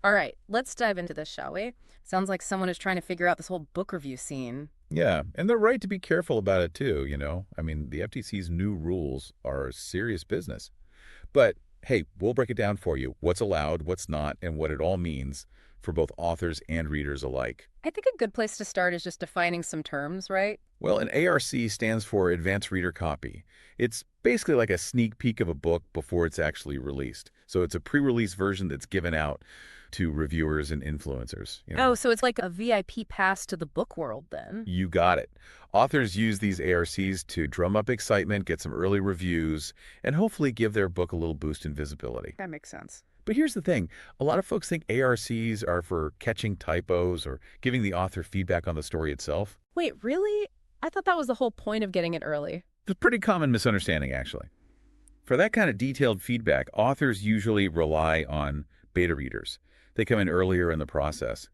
All right, let's dive into this, shall we? Sounds like someone is trying to figure out this whole book review scene. Yeah, and they're right to be careful about it too, you know? I mean, the FTC's new rules are serious business. But hey, we'll break it down for you. What's allowed, what's not, and what it all means for both authors and readers alike. I think a good place to start is just defining some terms, right? Well, an ARC stands for Advanced Reader Copy. It's basically like a sneak peek of a book before it's actually released. So it's a pre-release version that's given out to reviewers and influencers. Oh, so it's like a VIP pass to the book world then. You got it. Authors use these ARCs to drum up excitement, get some early reviews, and hopefully give their book a little boost in visibility. That makes sense. But here's the thing. A lot of folks think ARCs are for catching typos or giving the author feedback on the story itself. Wait, really? I thought that was the whole point of getting it early. It's a pretty common misunderstanding, actually. For that kind of detailed feedback, authors usually rely on beta readers. They come in earlier in the process.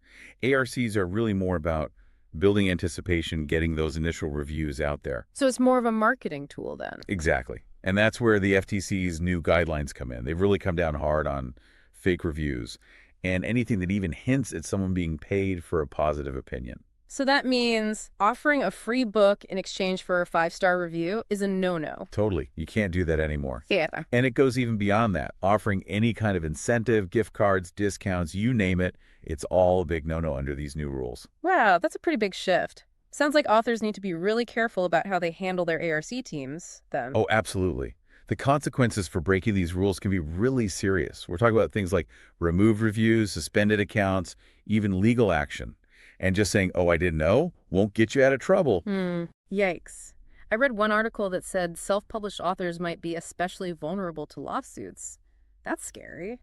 ARCs are really more about building anticipation, getting those initial reviews out there. So it's more of a marketing tool then. Exactly. And that's where the FTC's new guidelines come in. They've really come down hard on fake reviews and anything that even hints at someone being paid for a positive opinion. So that means offering a free book in exchange for a 5-star review is a no-no. Totally. You can't do that anymore. Yeah. And it goes even beyond that. Offering any kind of incentive, gift cards, discounts, you name it, it's all a big no-no under these new rules. Wow, that's a pretty big shift. Sounds like authors need to be really careful about how they handle their ARC teams, then. Oh, absolutely. The consequences for breaking these rules can be really serious. We're talking about things like removed reviews, suspended accounts, even legal action. And just saying, oh, I didn't know, won't get you out of trouble. Yikes. I read one article that said self-published authors might be especially vulnerable to lawsuits. That's scary.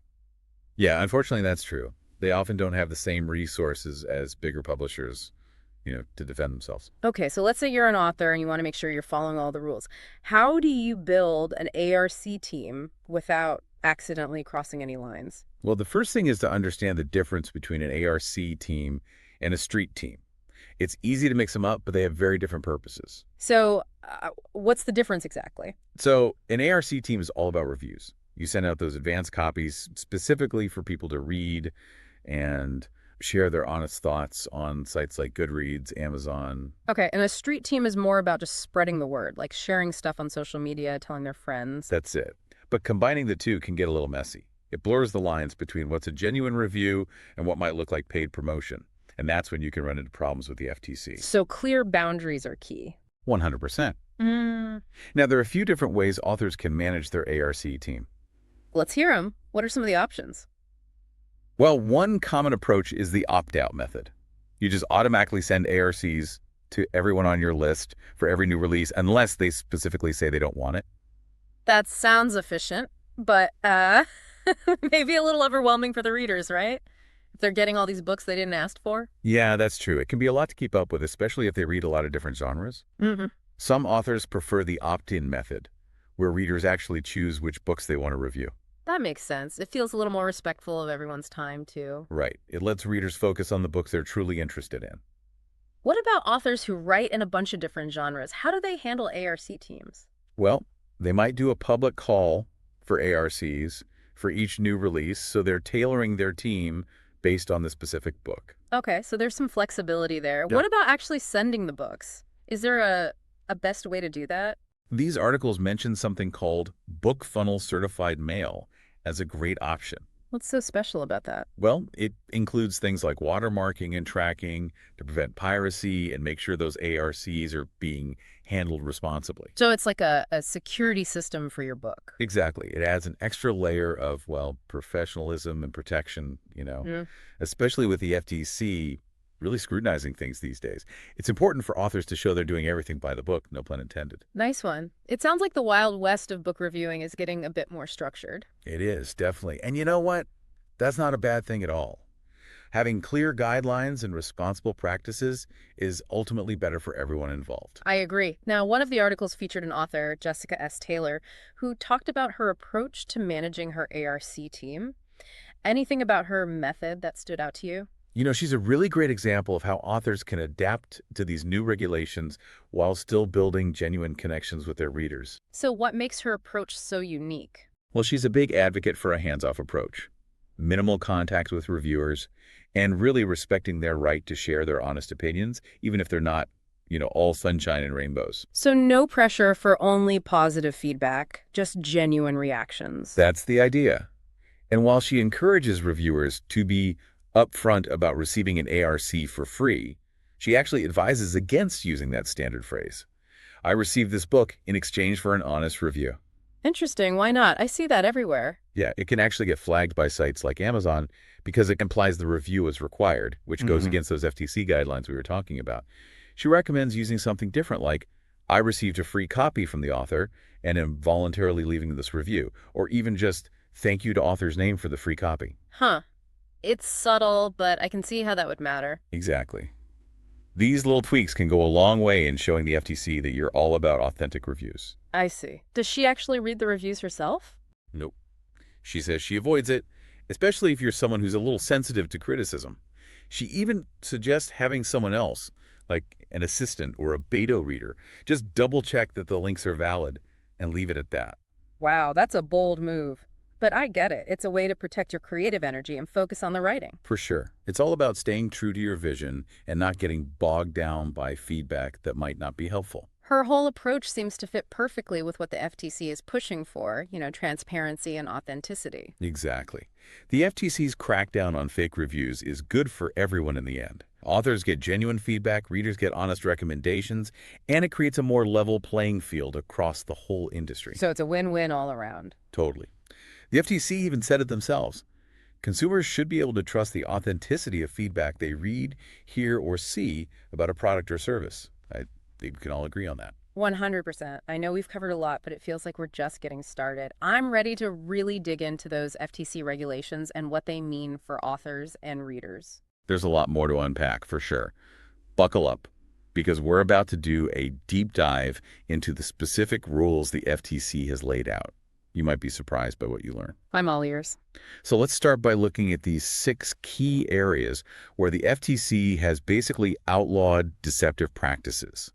Yeah, unfortunately, that's true. They often don't have the same resources as bigger publishers, to defend themselves. Okay, so let's say you're an author and you want to make sure you're following all the rules. How do you build an ARC team without accidentally crossing any lines? Well, the first thing is to understand the difference between an ARC team and a street team. It's easy to mix them up, but they have very different purposes. So what's the difference exactly? So an ARC team is all about reviews. You send out those advanced copies specifically for people to read and share their honest thoughts on sites like Goodreads, Amazon. Okay, and a street team is more about just spreading the word, like sharing stuff on social media, telling their friends. That's it. But combining the two can get a little messy. It blurs the lines between what's a genuine review and what might look like paid promotion. And that's when you can run into problems with the FTC. So clear boundaries are key. 100%. Mm. Now, there are a few different ways authors can manage their ARC team. Let's hear them. What are some of the options? Well, one common approach is the opt-out method. You just automatically send ARCs to everyone on your list for every new release, unless they specifically say they don't want it. That sounds efficient, but maybe a little overwhelming for the readers, right? If they're getting all these books they didn't ask for. Yeah, that's true. It can be a lot to keep up with, especially if they read a lot of different genres. Mm-hmm. Some authors prefer the opt-in method, where readers actually choose which books they want to review. That makes sense. It feels a little more respectful of everyone's time, too. Right. It lets readers focus on the books they're truly interested in. What about authors who write in a bunch of different genres? How do they handle ARC teams? Well, they might do a public call for ARCs for each new release, so they're tailoring their team based on the specific book. Okay, so there's some flexibility there. Yeah. What about actually sending the books? Is there a best way to do that? These articles mention something called book funnel certified mail as a great option. What's so special about that? Well, it includes things like watermarking and tracking to prevent piracy and make sure those ARCs are being handled responsibly. So it's like a security system for your book. Exactly. It adds an extra layer of, well, professionalism and protection, especially with the FTC really scrutinizing things these days. It's important for authors to show they're doing everything by the book, no pun intended. Nice one. It sounds like the Wild West of book reviewing is getting a bit more structured. It is, definitely. And you know what? That's not a bad thing at all. Having clear guidelines and responsible practices is ultimately better for everyone involved. I agree. Now, one of the articles featured an author, Jessica S. Taylor, who talked about her approach to managing her ARC team. Anything about her method that stood out to you? She's a really great example of how authors can adapt to these new regulations while still building genuine connections with their readers. So what makes her approach so unique? Well, she's a big advocate for a hands-off approach. minimal contact with reviewers, and really respecting their right to share their honest opinions, even if they're not, all sunshine and rainbows. So no pressure for only positive feedback, just genuine reactions. That's the idea. And while she encourages reviewers to be upfront about receiving an ARC for free, she actually advises against using that standard phrase. I received this book in exchange for an honest review. Interesting, why not? I see that everywhere. Yeah, it can actually get flagged by sites like Amazon because it implies the review is required, which goes against those FTC guidelines we were talking about. She recommends using something different like, I received a free copy from the author and am voluntarily leaving this review, or even just thank you to author's name for the free copy. Huh. It's subtle, but I can see how that would matter. Exactly. These little tweaks can go a long way in showing the FTC that you're all about authentic reviews. I see. Does she actually read the reviews herself? Nope. She says she avoids it, especially if you're someone who's a little sensitive to criticism. She even suggests having someone else, like an assistant or a beta reader, just double-check that the links are valid and leave it at that. Wow, that's a bold move. But I get it. It's a way to protect your creative energy and focus on the writing. For sure. It's all about staying true to your vision and not getting bogged down by feedback that might not be helpful. Her whole approach seems to fit perfectly with what the FTC is pushing for, transparency and authenticity. Exactly. The FTC's crackdown on fake reviews is good for everyone in the end. Authors get genuine feedback, readers get honest recommendations, and it creates a more level playing field across the whole industry. So it's a win-win all around. Totally. The FTC even said it themselves. Consumers should be able to trust the authenticity of feedback they read, hear, or see about a product or service. I think we can all agree on that. 100%. I know we've covered a lot, but it feels like we're just getting started. I'm ready to really dig into those FTC regulations and what they mean for authors and readers. There's a lot more to unpack, for sure. Buckle up, because we're about to do a deep dive into the specific rules the FTC has laid out. You might be surprised by what you learn. I'm all ears. So let's start by looking at these 6 key areas where the FTC has basically outlawed deceptive practices.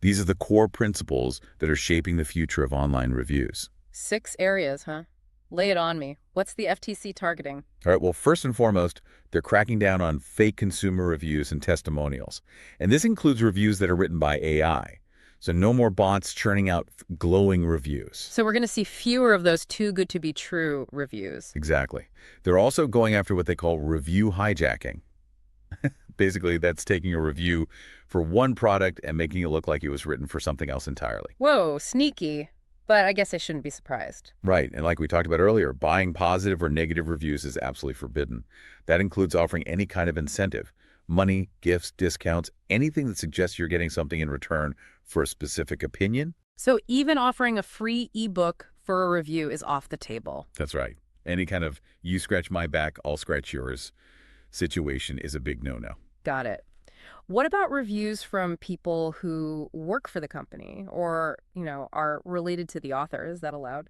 These are the core principles that are shaping the future of online reviews. 6 areas, huh? Lay it on me. What's the FTC targeting? All right, well, first and foremost, they're cracking down on fake consumer reviews and testimonials. And this includes reviews that are written by AI. So no more bots churning out glowing reviews. So we're going to see fewer of those too good to be true reviews. Exactly. They're also going after what they call review hijacking. Basically, that's taking a review for one product and making it look like it was written for something else entirely. Whoa, sneaky. But I guess I shouldn't be surprised. Right, and like we talked about earlier, buying positive or negative reviews is absolutely forbidden. That includes offering any kind of incentive, money, gifts, discounts, anything that suggests you're getting something in return for a specific opinion. So even offering a free ebook for a review is off the table. That's right. Any kind of you scratch my back, I'll scratch yours situation is a big no-no. Got it. What about reviews from people who work for the company or, are related to the author? Is that allowed?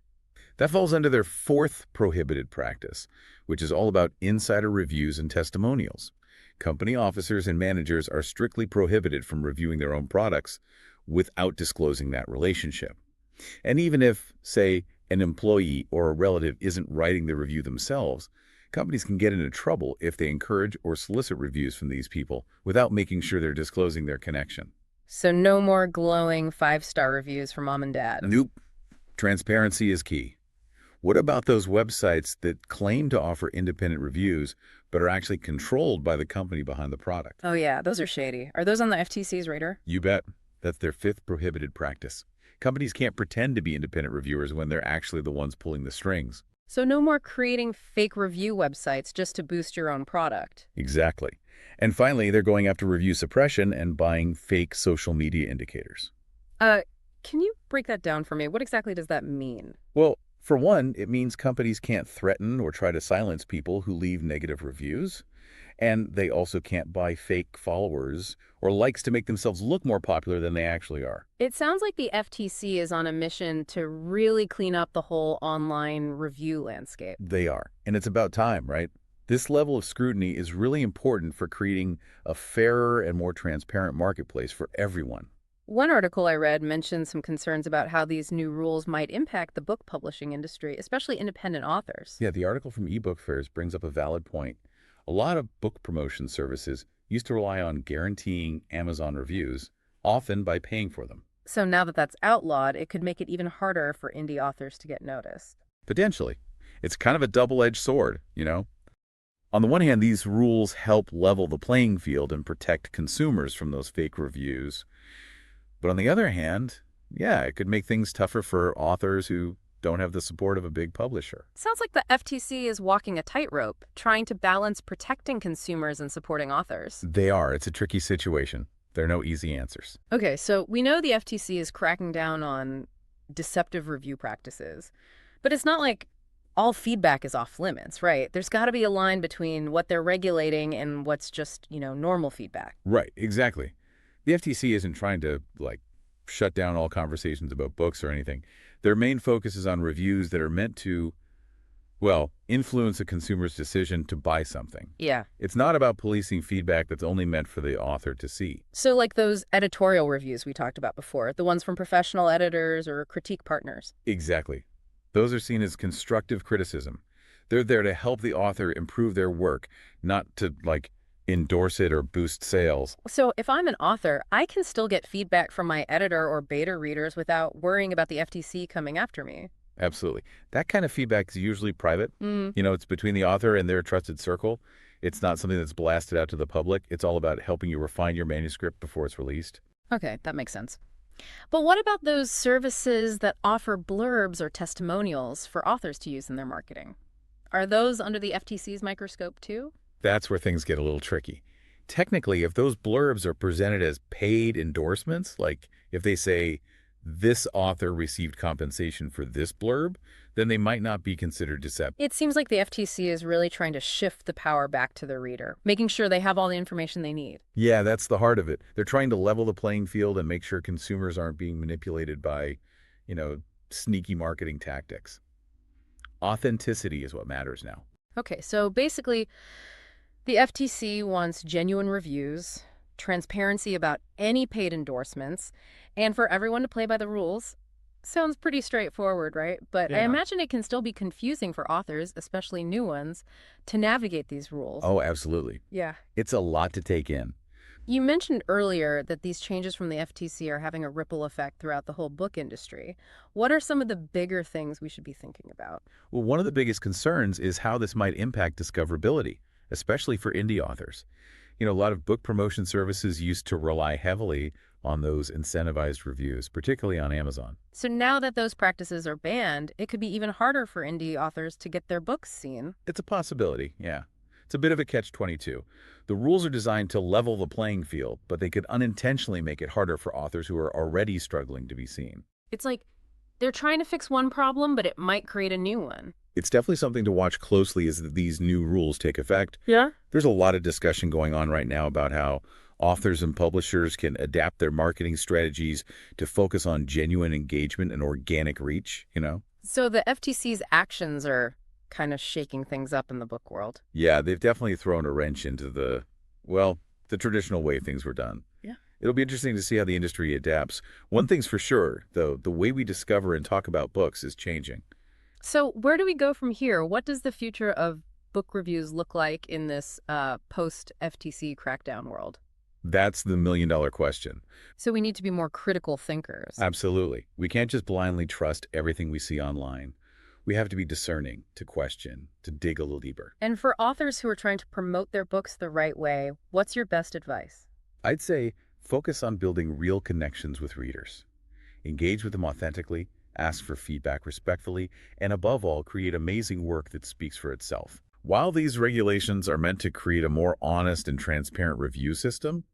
That falls under their 4th prohibited practice, which is all about insider reviews and testimonials. Company officers and managers are strictly prohibited from reviewing their own products without disclosing that relationship. And even if, say, an employee or a relative isn't writing the review themselves, companies can get into trouble if they encourage or solicit reviews from these people without making sure they're disclosing their connection. So no more glowing 5-star reviews from mom and dad. Nope. Transparency is key. What about those websites that claim to offer independent reviews but are actually controlled by the company behind the product? Oh yeah, those are shady. Are those on the FTC's radar? You bet. That's their 5th prohibited practice. Companies can't pretend to be independent reviewers when they're actually the ones pulling the strings. So no more creating fake review websites just to boost your own product. Exactly. And finally, they're going after review suppression and buying fake social media indicators. Can you break that down for me? What exactly does that mean? Well, for one, it means companies can't threaten or try to silence people who leave negative reviews. And they also can't buy fake followers or likes to make themselves look more popular than they actually are. It sounds like the FTC is on a mission to really clean up the whole online review landscape. They are. And it's about time, right? This level of scrutiny is really important for creating a fairer and more transparent marketplace for everyone. One article I read mentioned some concerns about how these new rules might impact the book publishing industry, especially independent authors. Yeah, the article from eBook Fairs brings up a valid point. A lot of book promotion services used to rely on guaranteeing Amazon reviews, often by paying for them. So now that that's outlawed, it could make it even harder for indie authors to get noticed. Potentially. It's kind of a double-edged sword, you know? On the one hand, these rules help level the playing field and protect consumers from those fake reviews. But on the other hand, yeah, it could make things tougher for authors who don't have the support of a big publisher. Sounds like the FTC is walking a tightrope, trying to balance protecting consumers and supporting authors. They are. It's a tricky situation. There are no easy answers. Okay, so we know the FTC is cracking down on deceptive review practices, but it's not like all feedback is off limits, right? There's got to be a line between what they're regulating and what's just, normal feedback. Right, exactly. The FTC isn't trying to, shut down all conversations about books or anything. Their main focus is on reviews that are meant to, well, influence a consumer's decision to buy something. Yeah. It's not about policing feedback that's only meant for the author to see. So like those editorial reviews we talked about before, the ones from professional editors or critique partners. Exactly. Those are seen as constructive criticism. They're there to help the author improve their work, not to, endorse it or boost sales. So if I'm an author, I can still get feedback from my editor or beta readers without worrying about the FTC coming after me. Absolutely. That kind of feedback is usually private. Mm, It's between the author and their trusted circle. It's not something that's blasted out to the public. It's all about helping you refine your manuscript before it's released. okay, that makes sense. But what about those services that offer blurbs or testimonials for authors to use in their marketing? Are those under the FTC's microscope too? That's where things get a little tricky. Technically, if those blurbs are presented as paid endorsements, like if they say, this author received compensation for this blurb, then they might not be considered deceptive. It seems like the FTC is really trying to shift the power back to the reader, making sure they have all the information they need. Yeah, that's the heart of it. They're trying to level the playing field and make sure consumers aren't being manipulated by, you know, sneaky marketing tactics. Authenticity is what matters now. Okay, so basically, the FTC wants genuine reviews, transparency about any paid endorsements, and for everyone to play by the rules. Sounds pretty straightforward, right? But I Yeah. imagine it can still be confusing for authors, especially new ones, to navigate these rules. Oh, absolutely. Yeah. It's a lot to take in. You mentioned earlier that these changes from the FTC are having a ripple effect throughout the whole book industry. What are some of the bigger things we should be thinking about? Well, one of the biggest concerns is how this might impact discoverability, especially for indie authors. A lot of book promotion services used to rely heavily on those incentivized reviews, particularly on Amazon. So now that those practices are banned, it could be even harder for indie authors to get their books seen. It's a possibility, yeah. It's a bit of a catch-22. The rules are designed to level the playing field, but they could unintentionally make it harder for authors who are already struggling to be seen. It's like they're trying to fix one problem, but it might create a new one. It's definitely something to watch closely as these new rules take effect. Yeah? There's a lot of discussion going on right now about how authors and publishers can adapt their marketing strategies to focus on genuine engagement and organic reach. So the FTC's actions are kind of shaking things up in the book world. Yeah, they've definitely thrown a wrench into the traditional way things were done. Yeah. It'll be interesting to see how the industry adapts. One thing's for sure, though, the way we discover and talk about books is changing. So where do we go from here? What does the future of book reviews look like in this post-FTC crackdown world? That's the million-dollar question. So we need to be more critical thinkers. Absolutely. We can't just blindly trust everything we see online. We have to be discerning, to question, to dig a little deeper. And for authors who are trying to promote their books the right way, what's your best advice? I'd say focus on building real connections with readers. Engage with them authentically, ask for feedback respectfully, and above all, create amazing work that speaks for itself. While these regulations are meant to create a more honest and transparent review system,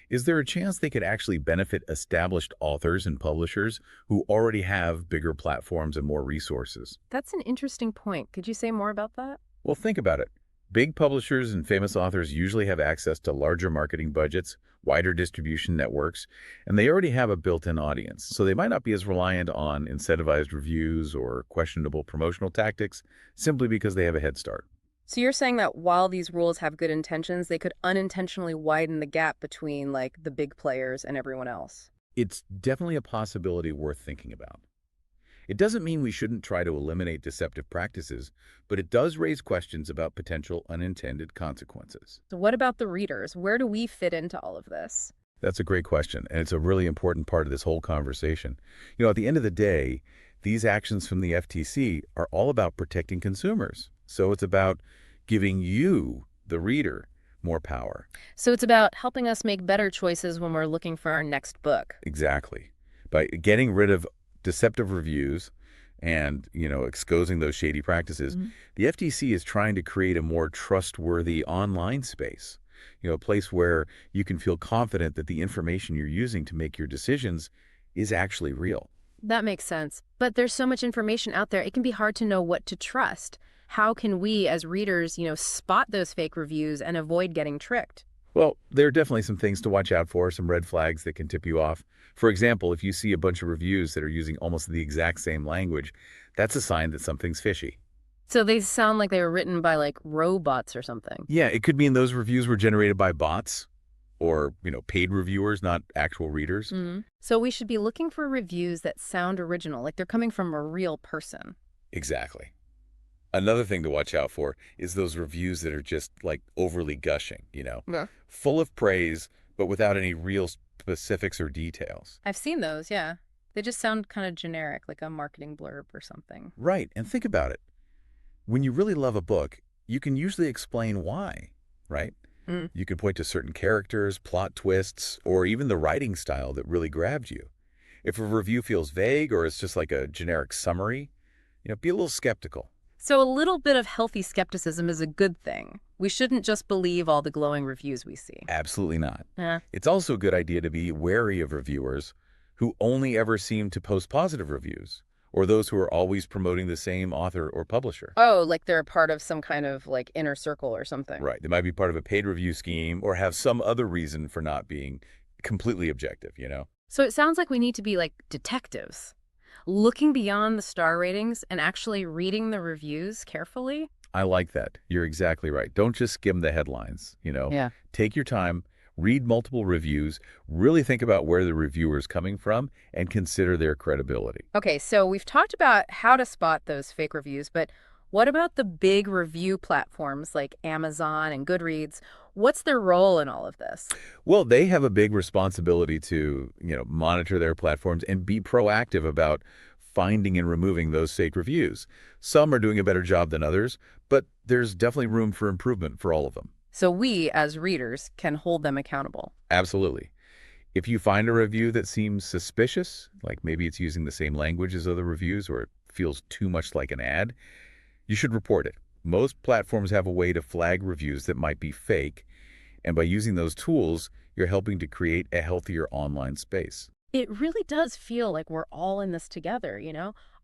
is there a chance they could actually benefit established authors and publishers who already have bigger platforms and more resources? That's an interesting point. Could you say more about that? Well, think about it. Big publishers and famous authors usually have access to larger marketing budgets, wider distribution networks, and they already have a built-in audience, so they might not be as reliant on incentivized reviews or questionable promotional tactics simply because they have a head start. So you're saying that while these rules have good intentions, they could unintentionally widen the gap between, like, the big players and everyone else? It's definitely a possibility worth thinking about. It doesn't mean we shouldn't try to eliminate deceptive practices, but it does raise questions about potential unintended consequences. So what about the readers? Where do we fit into all of this? That's a great question, and it's a really important part of this whole conversation. You know, at the end of the day, these actions from the FTC are all about protecting consumers. So it's about giving you, the reader, more power. So it's about helping us make better choices when we're looking for our next book. Exactly. By getting rid of deceptive reviews and, exposing those shady practices, Mhm. the FTC is trying to create a more trustworthy online space. A place where you can feel confident that the information you're using to make your decisions is actually real. That makes sense. But there's so much information out there, it can be hard to know what to trust. How can we as readers, spot those fake reviews and avoid getting tricked? Well, there are definitely some things to watch out for, some red flags that can tip you off. For example, if you see a bunch of reviews that are using almost the exact same language, that's a sign that something's fishy. So they sound like they were written by like robots or something. Yeah, it could mean those reviews were generated by bots or, paid reviewers, not actual readers. So we should be looking for reviews that sound original, like they're coming from a real person. Exactly. Another thing to watch out for is those reviews that are just like overly gushing, Yeah. full of praise, but without any real specifics or details. I've seen those, yeah. They just sound kind of generic, like a marketing blurb or something. Right. And think about it. When you really love a book, you can usually explain why, right? Mm. You can point to certain characters, plot twists, or even the writing style that really grabbed you. If a review feels vague or it's just like a generic summary, be a little skeptical. So a little bit of healthy skepticism is a good thing. We shouldn't just believe all the glowing reviews we see. Absolutely not. Yeah. It's also a good idea to be wary of reviewers who only ever seem to post positive reviews, or those who are always promoting the same author or publisher. Oh, like they're a part of some kind of like inner circle or something. Right. They might be part of a paid review scheme or have some other reason for not being completely objective. So it sounds like we need to be like detectives, looking beyond the star ratings and actually reading the reviews carefully. I like that. You're exactly right. Don't just skim the headlines. Yeah. Take your time, read multiple reviews, really think about where the reviewer is coming from, and consider their credibility. Okay, so we've talked about how to spot those fake reviews, but what about the big review platforms like Amazon and Goodreads? What's their role in all of this? Well, they have a big responsibility to, monitor their platforms and be proactive about finding and removing those fake reviews. Some are doing a better job than others, but there's definitely room for improvement for all of them. So we, as readers, can hold them accountable. Absolutely. If you find a review that seems suspicious, like maybe it's using the same language as other reviews or it feels too much like an ad, you should report it. Most platforms have a way to flag reviews that might be fake, and by using those tools, you're helping to create a healthier online space. It really does feel like we're all in this together,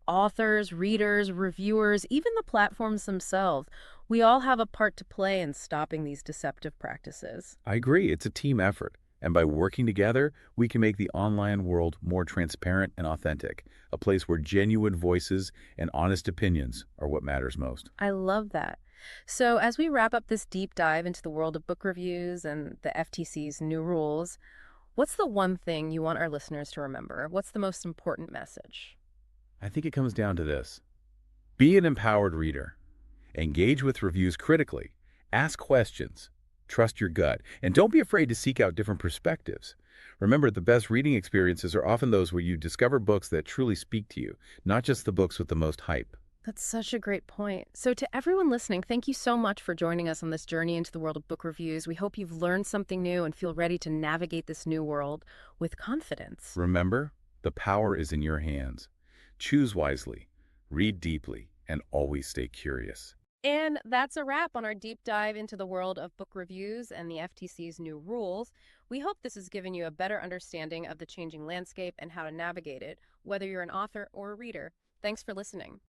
Authors, readers, reviewers, even the platforms themselves. We all have a part to play in stopping these deceptive practices. I agree, it's a team effort. And by working together, we can make the online world more transparent and authentic, a place where genuine voices and honest opinions are what matters most. I love that. So, as we wrap up this deep dive into the world of book reviews and the FTC's new rules, what's the one thing you want our listeners to remember? What's the most important message? I think it comes down to this. Be an empowered reader. Engage with reviews critically. Ask questions. Trust your gut. And don't be afraid to seek out different perspectives. Remember, the best reading experiences are often those where you discover books that truly speak to you, not just the books with the most hype. That's such a great point. So, to everyone listening, thank you so much for joining us on this journey into the world of book reviews. We hope you've learned something new and feel ready to navigate this new world with confidence. Remember, the power is in your hands. Choose wisely, read deeply, and always stay curious. And that's a wrap on our deep dive into the world of book reviews and the FTC's new rules. We hope this has given you a better understanding of the changing landscape and how to navigate it, whether you're an author or a reader. Thanks for listening.